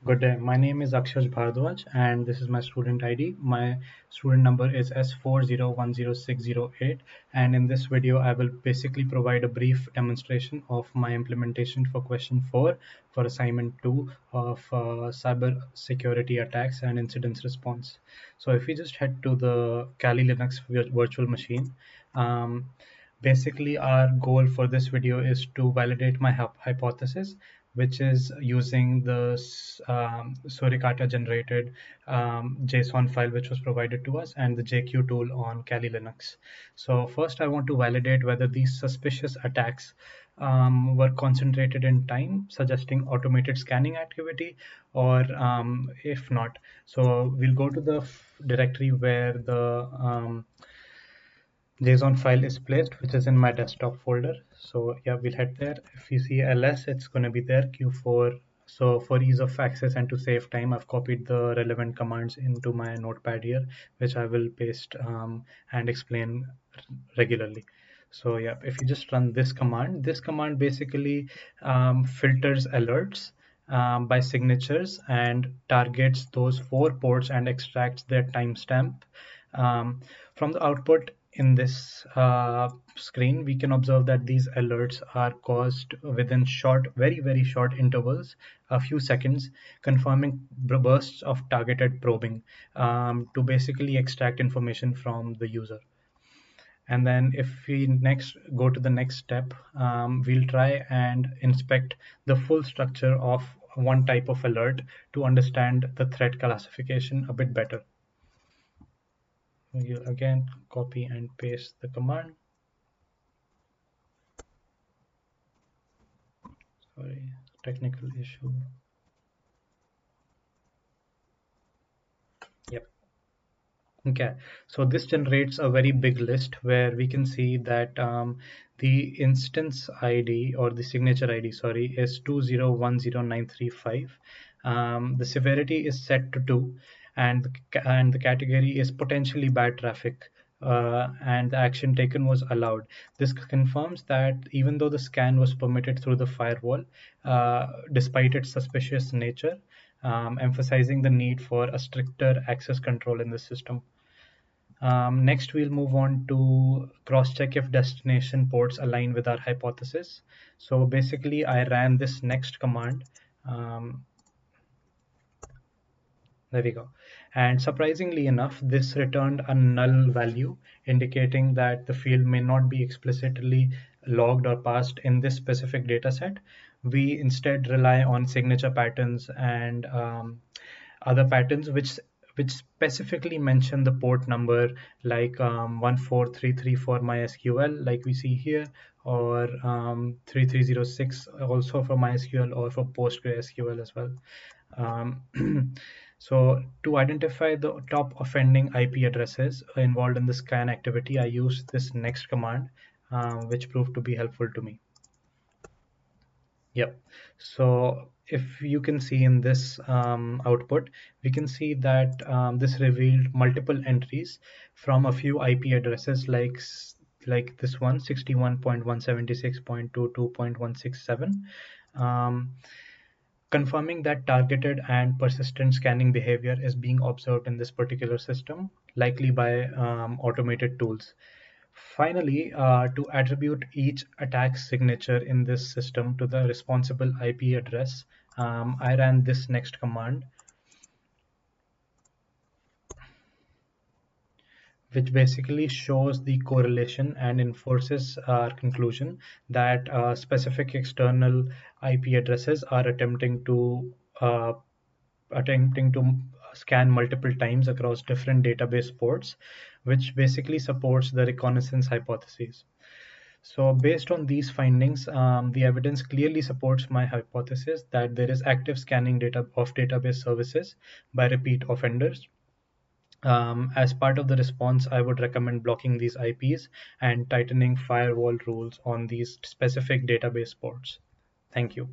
Good day. My name is Akshaj Bhardwaj and this is my student ID. My student number is s4010608, and in this video I will basically provide a brief demonstration of my implementation for question 4 for assignment 2 of cyber security attacks and incidents response. So if we just head to the Kali Linux virtual machine, um, basically our goal for this video is to validate my hypothesis, which is using the Suricata generated JSON file which was provided to us and the JQ tool on Kali Linux. So first I want to validate whether these suspicious attacks were concentrated in time, suggesting automated scanning activity, or if not. So we'll go to the directory where the JSON file is placed, which is in my desktop folder. So yeah, we'll head there. If you see ls, it's going to be there, Q4. So for ease of access and to save time, I've copied the relevant commands into my notepad here, which I will paste and explain regularly. So yeah, if you just run this command basically filters alerts by signatures and targets those 4 ports and extracts their timestamp. From the output in this screen, we can observe that these alerts are caused within short, very short intervals, a few seconds, confirming bursts of targeted probing to basically extract information from the user. And then if we next go to the next step, we'll try and inspect the full structure of one type of alert to understand the threat classification a bit better. We'll again copy and paste the command. Sorry, technical issue. Yep. Okay, so this generates a very big list where we can see that the instance ID or the signature ID, sorry, is 2010935. The severity is set to 2, and the category is potentially bad traffic. And the action taken was allowed. This confirms that even though the scan was permitted through the firewall, despite its suspicious nature, emphasizing the need for a stricter access control in the system. Next, we'll move on to cross-check if destination ports align with our hypothesis. So basically, I ran this next command. There we go. And surprisingly enough, this returned a null value, indicating that the field may not be explicitly logged or passed in this specific data set. We instead rely on signature patterns and other patterns which specifically mention the port number, like 14334 for MySQL, like we see here, or 3306 also for MySQL or for PostgreSQL as well. So to identify the top offending IP addresses involved in the scan activity, I used this next command, which proved to be helpful to me. Yep. So if you can see in this output, we can see that this revealed multiple entries from a few IP addresses like this one, 61.176.22.167. Confirming that targeted and persistent scanning behavior is being observed in this particular system, likely by automated tools. Finally, to attribute each attack signature in this system to the responsible IP address, I ran this next command, which basically shows the correlation and enforces our conclusion that specific external IP addresses are uh, attempting to scan multiple times across different database ports, which basically supports the reconnaissance hypothesis. So based on these findings, the evidence clearly supports my hypothesis that there is active scanning data of database services by repeat offenders. As part of the response, I would recommend blocking these IPs and tightening firewall rules on these specific database ports. Thank you.